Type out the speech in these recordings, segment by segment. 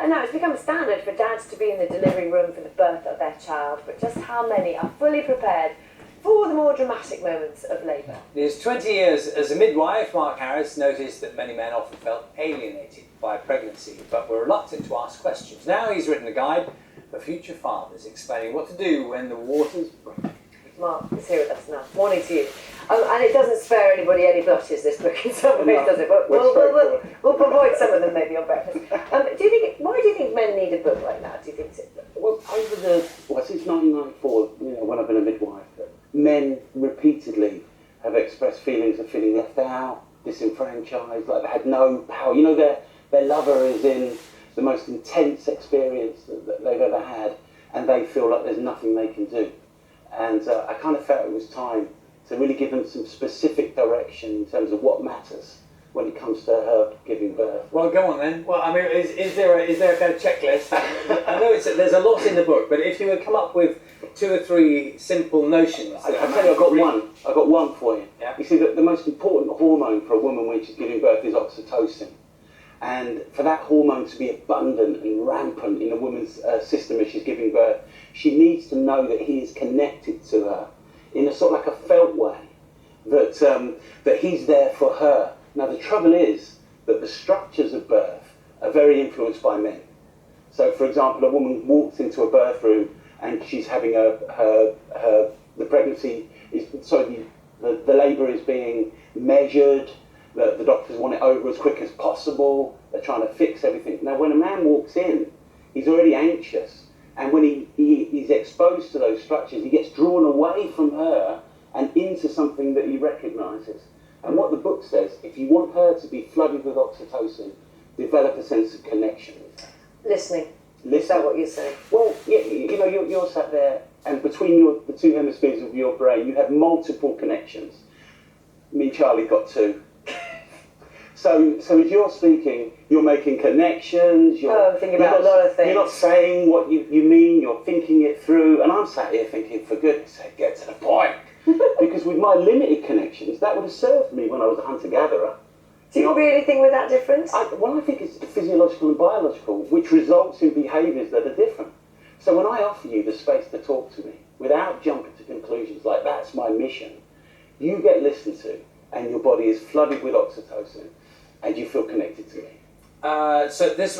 I know it's become standard for dads to be in the delivery room for the birth of their child, but just how many are fully prepared for the more dramatic moments of labour? In his 20 years as a midwife, Mark Harris noticed that many men often felt alienated by pregnancy, but were reluctant to ask questions. Now he's written a guide for future fathers, explaining what to do when the waters break. Mark is here with us now. Morning to you. And it doesn't spare anybody any blushes, this book, in some ways, does it? But we'll avoid some of them maybe on breakfast. Why do you think men need a book like that? Do you think? Well, since 1994, when I've been a midwife, men repeatedly have expressed feelings of feeling left out, disenfranchised, like they had no power. Their lover is in the most intense experience that they've ever had, and they feel like there's nothing they can do. And I kind of felt it was time to really give them some specific direction in terms of what matters when it comes to her giving birth. Well, go on then. Well, I mean, is there a kind of checklist? I know there's a lot in the book, but if you would come up with 2 or 3 simple notions. I'll tell you, I've got one for you. Yeah. You see, the most important hormone for a woman when she's giving birth is oxytocin. And for that hormone to be abundant and rampant in a woman's system as she's giving birth, she needs to know that he is connected to her in a sort of like a felt way, that he's there for her. Now the trouble is that the structures of birth are very influenced by men. So for example, a woman walks into a birth room and she's having the pregnancy the labour is being measured. The doctors want it over as quick as possible. They're trying to fix everything. Now, when a man walks in, he's already anxious. And when he's exposed to those structures, he gets drawn away from her and into something that he recognises. And what the book says, if you want her to be flooded with oxytocin, develop a sense of connection. Listening. Is that what you're saying? Well, yeah, you're sat there, and between the 2 hemispheres of your brain, you have multiple connections. Me and Charlie got 2. So as you're speaking, you're making connections. You're thinking about a lot of things. You're not saying what you mean. You're thinking it through. And I'm sat here thinking, for goodness sake, get to the point. Because with my limited connections, that would have served me when I was a hunter-gatherer. Do you really think with that difference? I think it's physiological and biological, which results in behaviours that are different. So when I offer you the space to talk to me, without jumping to conclusions like that's my mission, you get listened to, and your body is flooded with oxytocin, and you feel connected to me. So this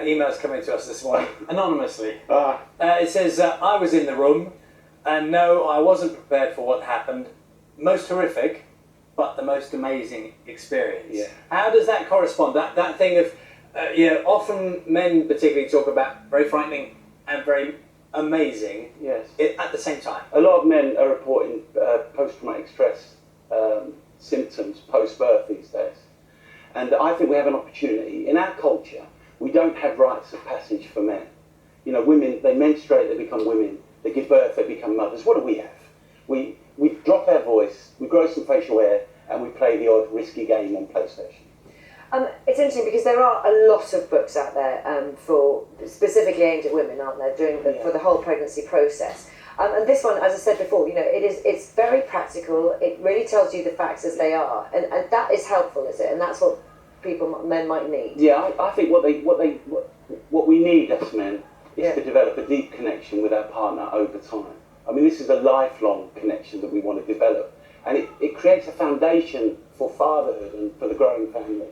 email is coming to us this morning, anonymously. It says, I was in the room, and no, I wasn't prepared for what happened. Most horrific, but the most amazing experience. Yeah. How does that correspond? That thing of, often men particularly talk about very frightening and very amazing. Yes. At the same time. A lot of men are reporting post-traumatic stress symptoms post-birth these days. And I think we have an opportunity. In our culture, we don't have rites of passage for men. Women, they menstruate, they become women. They give birth, they become mothers. What do we have? We drop our voice, we grow some facial hair, and we play the odd risky game on PlayStation. It's interesting because there are a lot of books out there for specifically aimed at women, aren't there, for the whole pregnancy process. And this one, as I said before, it's very practical. It really tells you the facts as they are, and that is helpful, is it? And that's what men might need. Yeah, I think what we need as men is to develop a deep connection with our partner over time. I mean, this is a lifelong connection that we want to develop, and it creates a foundation for fatherhood and for the growing family.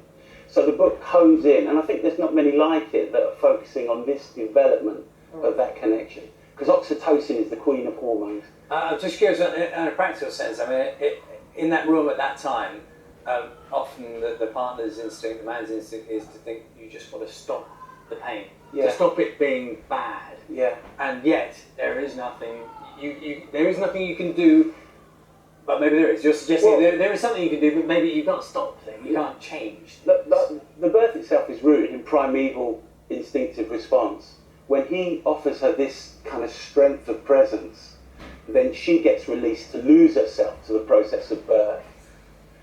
So the book hones in, and I think there's not many like it that are focusing on this development of that connection. Because oxytocin is the queen of hormones. I'm just curious, in a practical sense, I mean, in that room at that time, often the partner's instinct, the man's instinct is to think you just want to stop the pain, to stop it being bad. Yeah. And yet, there is nothing you can do, but maybe there is. You're suggesting there is something you can do, but maybe you can't stop the thing, you can't change. The birth itself is rooted in primeval instinctive response. When he offers her this kind of strength of presence, then she gets released to lose herself to the process of birth.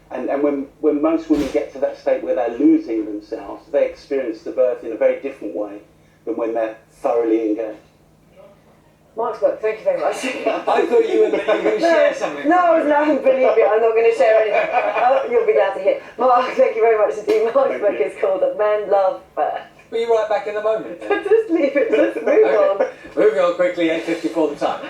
And when most women get to that state where they're losing themselves, they experience the birth in a very different way than when they're thoroughly engaged. Mark's book, thank you very much. I thought you were going to share something. No, believe me, I'm not going to share anything. You'll be glad to hear. Mark, thank you very much indeed. Mark's book is called Men Love Birth. Be right back in the moment. Just leave it. Let's move on. Moving on quickly. 8:54 the time.